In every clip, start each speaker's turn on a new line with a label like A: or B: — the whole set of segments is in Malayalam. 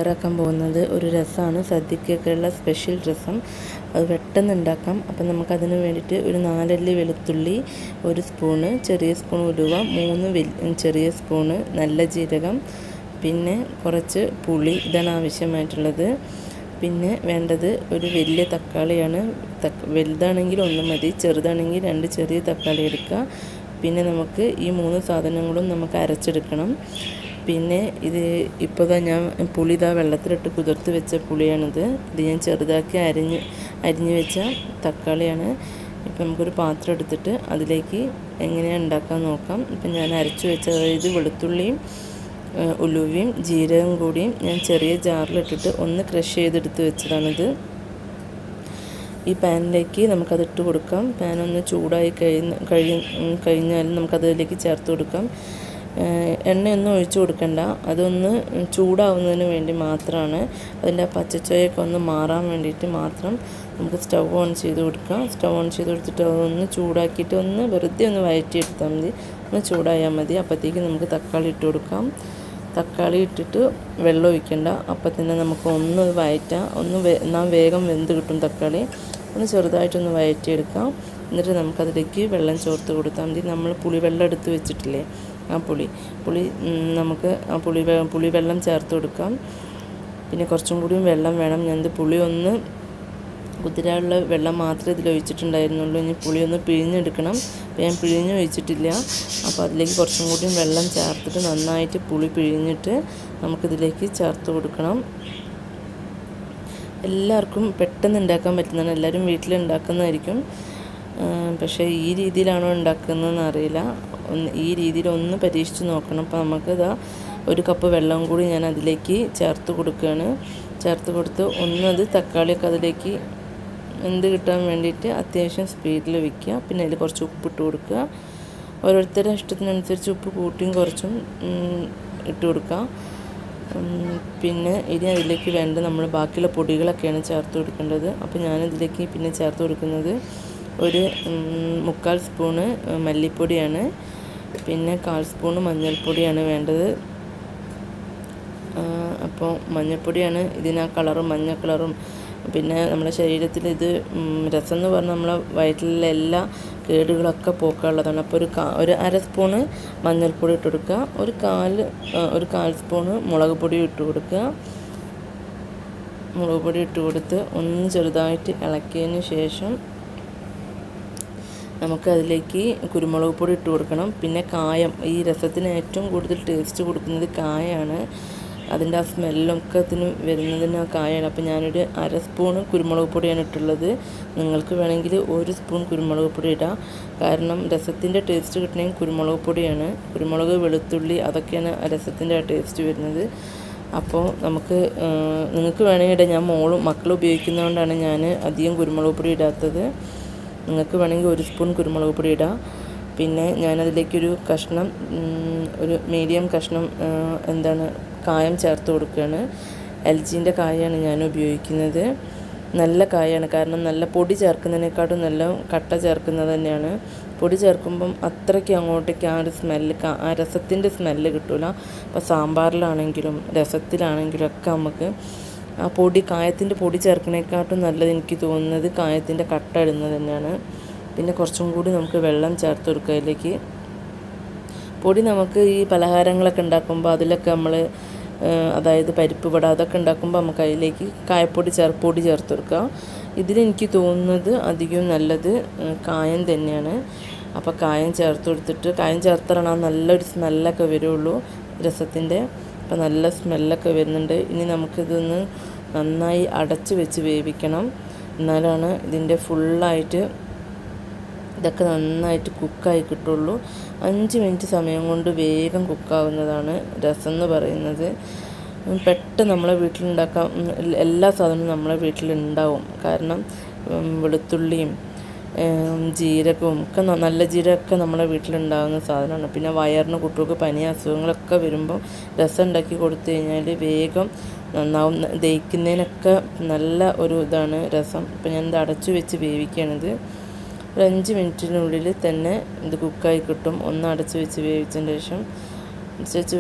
A: തയ്യാറാക്കാൻ പോകുന്നത് ഒരു രസമാണ്. സദ്യക്കൊക്കെയുള്ള സ്പെഷ്യൽ രസം. അത് പെട്ടെന്ന് ഉണ്ടാക്കാം. അപ്പം നമുക്കതിന് വേണ്ടിയിട്ട് ഒരു 4 അല്ലി വെളുത്തുള്ളി, 1 സ്പൂണ് ചെറിയ സ്പൂൺ ഉലുവ, 3 ചെറിയ സ്പൂണ് നല്ല ജീരകം, പിന്നെ കുറച്ച് പുളി, ഇതാണ് ആവശ്യമായിട്ടുള്ളത്. പിന്നെ വേണ്ടത് ഒരു വലിയ തക്കാളിയാണ്. വലുതാണെങ്കിൽ 1 മതി, ചെറുതാണെങ്കിൽ 2 ചെറിയ തക്കാളി എടുക്കുക. പിന്നെ നമുക്ക് ഈ 3 സാധനങ്ങളും നമുക്ക് അരച്ചെടുക്കണം. പിന്നെ ഇത് ഇപ്പോൾ ഞാൻ പുളി വെള്ളത്തിലിട്ട് കുതിർത്ത് വെച്ച പുളിയാണിത്. ഇത് ഞാൻ ചെറുതാക്കി അരിഞ്ഞ് വെച്ച തക്കാളിയാണ്. ഇപ്പം നമുക്കൊരു പാത്രം എടുത്തിട്ട് അതിലേക്ക് എങ്ങനെയാണ് ഉണ്ടാക്കാൻ നോക്കാം. ഇപ്പം ഞാൻ അരച്ച് വെച്ച, അതായത് വെളുത്തുള്ളിയും ഉലുവയും ജീരകം കൂടിയും ഞാൻ ചെറിയ ജാറിലിട്ടിട്ട് ഒന്ന് ക്രഷ് ചെയ്തെടുത്ത് വെച്ചതാണിത്. ഈ പാനിലേക്ക് നമുക്കതിട്ട് കൊടുക്കാം. പാനൊന്ന് ചൂടായി കഴിഞ്ഞാൽ നമുക്കതിലേക്ക് ചേർത്ത് കൊടുക്കാം. എണ്ണയൊന്നും ഒഴിച്ചു കൊടുക്കണ്ട, അതൊന്ന് ചൂടാവുന്നതിന് വേണ്ടി മാത്രമാണ്. അതിൻ്റെ പച്ചച്ചോയൊക്കെ ഒന്ന് മാറാൻ വേണ്ടിയിട്ട് മാത്രം നമുക്ക് സ്റ്റൗ ഓൺ ചെയ്ത് കൊടുക്കാം. സ്റ്റൗ ഓൺ ചെയ്ത് കൊടുത്തിട്ട് അതൊന്ന് ചൂടാക്കിയിട്ട് വെറുതെ ഒന്ന് വഴറ്റിയെടുത്താൽ മതി. ഒന്ന് ചൂടായാൽ മതി. അപ്പോഴത്തേക്ക് നമുക്ക് തക്കാളി ഇട്ട് കൊടുക്കാം. തക്കാളി ഇട്ടിട്ട് വെള്ളം ഒഴിക്കണ്ട, അപ്പം തന്നെ നമുക്ക് ഒന്ന് വഴറ്റാം. എന്നാൽ വേഗം വെന്ത് കിട്ടും. തക്കാളി ഒന്ന് ചെറുതായിട്ടൊന്ന് വഴറ്റിയെടുക്കാം. എന്നിട്ട് നമുക്കതിലേക്ക് വെള്ളം ചേർത്ത് കൊടുത്താൽ മതി. നമ്മൾ പുളിവെള്ളം എടുത്ത് വെച്ചിട്ടില്ലേ, ആ പുളി നമുക്ക് ആ പുളിവെള്ളം ചേർത്ത് കൊടുക്കാം. പിന്നെ കുറച്ചും കൂടിയും വെള്ളം വേണം. ഞാനിത് പുളി ഒന്ന് കുതിരാനുള്ള വെള്ളം മാത്രമേ ഇതിൽ ഒഴിച്ചിട്ടുണ്ടായിരുന്നുള്ളൂ. ഇനി പുളി ഒന്ന് പിഴിഞ്ഞെടുക്കണം. അപ്പോൾ ഞാൻ പിഴിഞ്ഞ് ഒഴിച്ചിട്ടില്ല. അപ്പോൾ അതിലേക്ക് കുറച്ചും കൂടിയും വെള്ളം ചേർത്തിട്ട് നന്നായിട്ട് പുളി പിഴിഞ്ഞിട്ട് നമുക്കിതിലേക്ക് ചേർത്ത് കൊടുക്കണം. എല്ലാവർക്കും പെട്ടെന്ന് ഉണ്ടാക്കാൻ പറ്റുന്നതാണ്. എല്ലാവരും വീട്ടിലുണ്ടാക്കുന്നതായിരിക്കും. പക്ഷേ ഈ രീതിയിലാണോ ഉണ്ടാക്കുന്നതെന്ന് അറിയില്ല. ഈ രീതിയിൽ ഒന്ന് പരീക്ഷിച്ച് നോക്കണം. അപ്പോൾ നമുക്ക് 1 കപ്പ് വെള്ളം കൂടി ഞാൻ അതിലേക്ക് ചേർത്ത് കൊടുക്കുകയാണ്. ചേർത്ത് കൊടുത്ത് അത് തക്കാളിയൊക്കെ അതിലേക്ക് വെന്ത് കിട്ടാൻ വേണ്ടിയിട്ട് അത്യാവശ്യം സ്പീഡിൽ വയ്ക്കുക. പിന്നെ അതിൽ കുറച്ച് ഉപ്പിട്ട് കൊടുക്കുക. ഓരോരുത്തരുടെ ഇഷ്ടത്തിനനുസരിച്ച് ഉപ്പ് കൂട്ടിയും കുറച്ചും ഇട്ട് കൊടുക്കുക. പിന്നെ ഇനി അതിലേക്ക് വേണ്ട നമ്മൾ ബാക്കിയുള്ള പൊടികളൊക്കെയാണ് ചേർത്ത് കൊടുക്കേണ്ടത്. അപ്പോൾ ഞാനിതിലേക്ക് പിന്നെ ചേർത്ത് കൊടുക്കുന്നത് ഒരു 3/4 സ്പൂണ് മല്ലിപ്പൊടിയാണ്. പിന്നെ 1/4 സ്പൂണ് മഞ്ഞൾപ്പൊടിയാണ് വേണ്ടത്. അപ്പോൾ മഞ്ഞൾപ്പൊടിയാണ് ഇതിന് ആ കളറും മഞ്ഞ കളറും. പിന്നെ നമ്മുടെ ശരീരത്തിൽ ഇത് രസം എന്ന് പറഞ്ഞാൽ നമ്മളെ വയറ്റിലെ എല്ലാ കേടുകളൊക്കെ പോക്കാനുള്ളതാണ്. അപ്പോൾ ഒരു 1/2 സ്പൂണ് മഞ്ഞൾപ്പൊടി ഇട്ട് കൊടുക്കുക. ഒരു 1/4 സ്പൂണ് മുളക് പൊടി ഇട്ട് കൊടുക്കുക. മുളക് പൊടി ഇട്ട് കൊടുത്ത് ഒന്ന് ചെറുതായിട്ട് ഇളക്കിയതിന് ശേഷം നമുക്കതിലേക്ക് കുരുമുളക് പൊടി ഇട്ട് കൊടുക്കണം. പിന്നെ കായം, ഈ രസത്തിന് ഏറ്റവും കൂടുതൽ ടേസ്റ്റ് കൊടുക്കുന്നത് കായമാണ്. അതിൻ്റെ ആ സ്മെല്ലൊക്കെ അതിന് വരുന്നതിന് ആ കായമാണ്. അപ്പോൾ ഞാനൊരു 1/2 സ്പൂണ് കുരുമുളക് പൊടിയാണ് ഇട്ടുള്ളത്. നിങ്ങൾക്ക് വേണമെങ്കിൽ 1 സ്പൂൺ കുരുമുളക് പൊടി ഇടാം. കാരണം രസത്തിൻ്റെ ടേസ്റ്റ് കിട്ടണമെങ്കിൽ കുരുമുളക് പൊടിയാണ്. കുരുമുളക്, വെളുത്തുള്ളി, അതൊക്കെയാണ് രസത്തിൻ്റെ ആ ടേസ്റ്റ് വരുന്നത്. അപ്പോൾ നിങ്ങൾക്ക് വേണമെങ്കിൽ ഇടാം. ഞാൻ മക്കൾ ഉപയോഗിക്കുന്നതുകൊണ്ടാണ് ഞാൻ അധികം കുരുമുളക് പൊടി ഇടാത്തത്. നിങ്ങൾക്ക് വേണമെങ്കിൽ 1 സ്പൂൺ കുരുമുളക് പൊടി ഇടാം. പിന്നെ ഞാനതിലേക്കൊരു കഷ്ണം, ഒരു മീഡിയം കഷ്ണം കായം ചേർത്ത് കൊടുക്കുകയാണ്. LGൻ്റെ കായാണ് ഞാൻ ഉപയോഗിക്കുന്നത്. നല്ല കായാണ്. കാരണം നല്ല പൊടി ചേർക്കുന്നതിനേക്കാട്ടും നല്ല കട്ട ചേർക്കുന്നത് തന്നെയാണ്. പൊടി ചേർക്കുമ്പം അത്രയ്ക്ക് അങ്ങോട്ടേക്ക് ആ ഒരു സ്മെല്ല്, ആ രസത്തിൻ്റെ സ്മെല്ല് കിട്ടില്ല. അപ്പോൾ സാമ്പാറിലാണെങ്കിലും രസത്തിലാണെങ്കിലും ഒക്കെ നമുക്ക് ആ കായത്തിൻ്റെ പൊടി ചേർക്കുന്നതിനേക്കാട്ടും നല്ലത് എനിക്ക് തോന്നുന്നത് കായത്തിൻ്റെ കട്ട ഇടുന്നത് തന്നെയാണ്. പിന്നെ കുറച്ചും കൂടി നമുക്ക് വെള്ളം ചേർത്ത് കൊടുക്കുക അതിലേക്ക്. പൊടി നമുക്ക് ഈ പലഹാരങ്ങളൊക്കെ ഉണ്ടാക്കുമ്പോൾ അതിലൊക്കെ നമ്മൾ, അതായത് പരിപ്പ് വട അതൊക്കെ ഉണ്ടാക്കുമ്പോൾ നമുക്ക് അതിലേക്ക് കായപ്പൊടി പൊടി ചേർത്ത് കൊടുക്കുക. ഇതിലെനിക്ക് തോന്നുന്നത് അധികം നല്ലത് കായം തന്നെയാണ്. അപ്പോൾ കായം ചേർത്ത് കൊടുത്തിട്ട്, കായം ചേർത്താണ് നല്ലൊരു സ്മെല്ലൊക്കെ വരുള്ളൂ രസത്തിൻ്റെ. അപ്പോൾ നല്ല സ്മെല്ലൊക്കെ വരുന്നുണ്ട്. ഇനി നമുക്കിതൊന്ന് നന്നായി അടച്ച് വെച്ച് വേവിക്കണം. എന്നാലാണ് ഇതിൻ്റെ ഫുള്ളായിട്ട് ഇതൊക്കെ നന്നായിട്ട് കുക്കായി കിട്ടുള്ളൂ. 5 മിനിറ്റ് സമയം കൊണ്ട് വേഗം കുക്കാവുന്നതാണ് രസം എന്ന് പറയുന്നത്. പെട്ടെന്ന് നമ്മളെ വീട്ടിലുണ്ടാക്കാം. എല്ലാ സാധനവും നമ്മളെ വീട്ടിലുണ്ടാവും. കാരണം വെളുത്തുള്ളിയും ജീരകവും ഒക്കെ, നല്ല ജീരകമൊക്കെ നമ്മളെ വീട്ടിലുണ്ടാകുന്ന സാധനമാണ്. പിന്നെ വയറിന് കുട്ടികൾക്ക് പനി അസുഖങ്ങളൊക്കെ വരുമ്പോൾ രസം ഉണ്ടാക്കി കൊടുത്തു കഴിഞ്ഞാൽ വേഗം നന്നാവും. ദഹിക്കുന്നതിനൊക്കെ നല്ല ഒരു ഇതാണ് രസം. ഇപ്പം ഞാനിത് അടച്ചു വെച്ച് വേവിക്കുകയാണിത്. ഒരു 5 മിനിറ്റിനുള്ളിൽ തന്നെ ഇത് കുക്കായി കിട്ടും. ഒന്ന് അടച്ച് വെച്ച്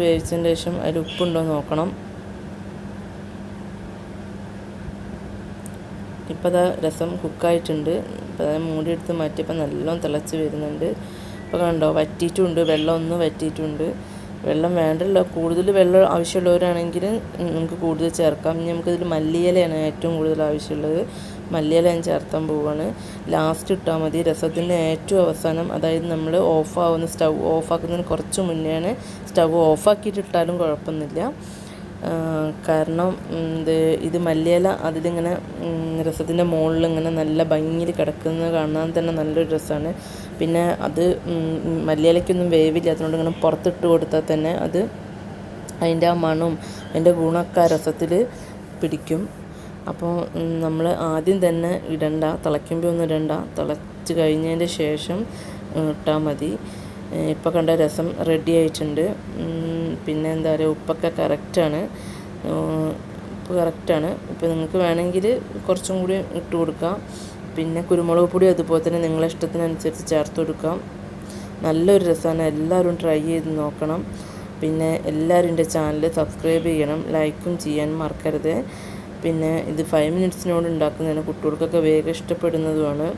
A: വേവിച്ചതിന് ശേഷം അതിൽ ഉപ്പുണ്ടോ നോക്കണം. ഇപ്പോൾ അതാ രസം കുക്കായിട്ടുണ്ട്. ഇപ്പോൾ അത് മൂടി എടുത്ത് മാറ്റിയപ്പോൾ നല്ലോണം തിളച്ച് വരുന്നുണ്ട്. ഇപ്പോൾ കണ്ടോ വറ്റിയിട്ടുണ്ട്, വെള്ളം ഒന്ന് വറ്റിയിട്ടുണ്ട്. വെള്ളം വേണ്ടല്ലോ, കൂടുതൽ വെള്ളം ആവശ്യമുള്ളവരാണെങ്കിൽ നമുക്ക് കൂടുതൽ ചേർക്കാം. ഇനി നമുക്കിതിൽ മല്ലിയിലയാണ് ഏറ്റവും കൂടുതൽ ആവശ്യമുള്ളത്. മല്ലിയില ഞാൻ ചേർത്താൻ പോവുകയാണ്. ലാസ്റ്റ് ഇട്ടാൽ മതി. രസത്തിൻ്റെ ഏറ്റവും അവസാനം, അതായത് നമ്മൾ സ്റ്റൗ ഓഫാക്കുന്നതിന് കുറച്ച് മുന്നെയാണ്. സ്റ്റൗ ഓഫാക്കിയിട്ട് ഇട്ടാലും കുഴപ്പമൊന്നുമില്ല. കാരണം ഇത് മല്ലിയില അതിലിങ്ങനെ രസത്തിൻ്റെ മുകളിൽ ഇങ്ങനെ നല്ല ഭംഗിയിൽ കിടക്കുന്നത് കാണാൻ തന്നെ നല്ലൊരു രസമാണ്. പിന്നെ അത് മല്ലിയിലയ്ക്കൊന്നും വേവില്ല, അതുകൊണ്ട് ഇങ്ങനെ പുറത്തിട്ട് കൊടുത്താൽ തന്നെ അത് അതിൻ്റെ ആ മണവും അതിൻ്റെ ഗുണമൊക്കെ രസത്തിൽ പിടിക്കും. അപ്പോൾ നമ്മൾ ആദ്യം തന്നെ ഇടണ്ട, തിളയ്ക്കുമ്പോൾ ഒന്നും ഇടണ്ട, തിളച്ച് കഴിഞ്ഞതിൻ്റെ ശേഷം ഇട്ടാൽ മതി. ഇപ്പോൾ കണ്ട രസം റെഡി ആയിട്ടുണ്ട്. പിന്നെ എന്താ പറയുക, ഉപ്പൊക്കെ കറക്റ്റാണ്, ഉപ്പ് കറക്റ്റാണ്. ഇപ്പോൾ നിങ്ങൾക്ക് വേണമെങ്കിൽ കുറച്ചും കൂടി ഇട്ട് കൊടുക്കാം. പിന്നെ കുരുമുളക് പൊടി അതുപോലെ തന്നെ നിങ്ങളെ ഇഷ്ടത്തിനനുസരിച്ച് ചേർത്ത് കൊടുക്കാം. നല്ലൊരു രസമാണ്, എല്ലാവരും ട്രൈ ചെയ്ത് നോക്കണം. പിന്നെ എല്ലാവരും എൻ്റെ ചാനൽ സബ്സ്ക്രൈബ് ചെയ്യണം, ലൈക്കും ചെയ്യാൻ മറക്കരുത്. പിന്നെ ഇത് 5 മിനിറ്റ്സിനോട് ഉണ്ടാക്കുന്നതാണ്, കുട്ടികൾക്കൊക്കെ വേഗം ഇഷ്ടപ്പെടുന്നതുമാണ്.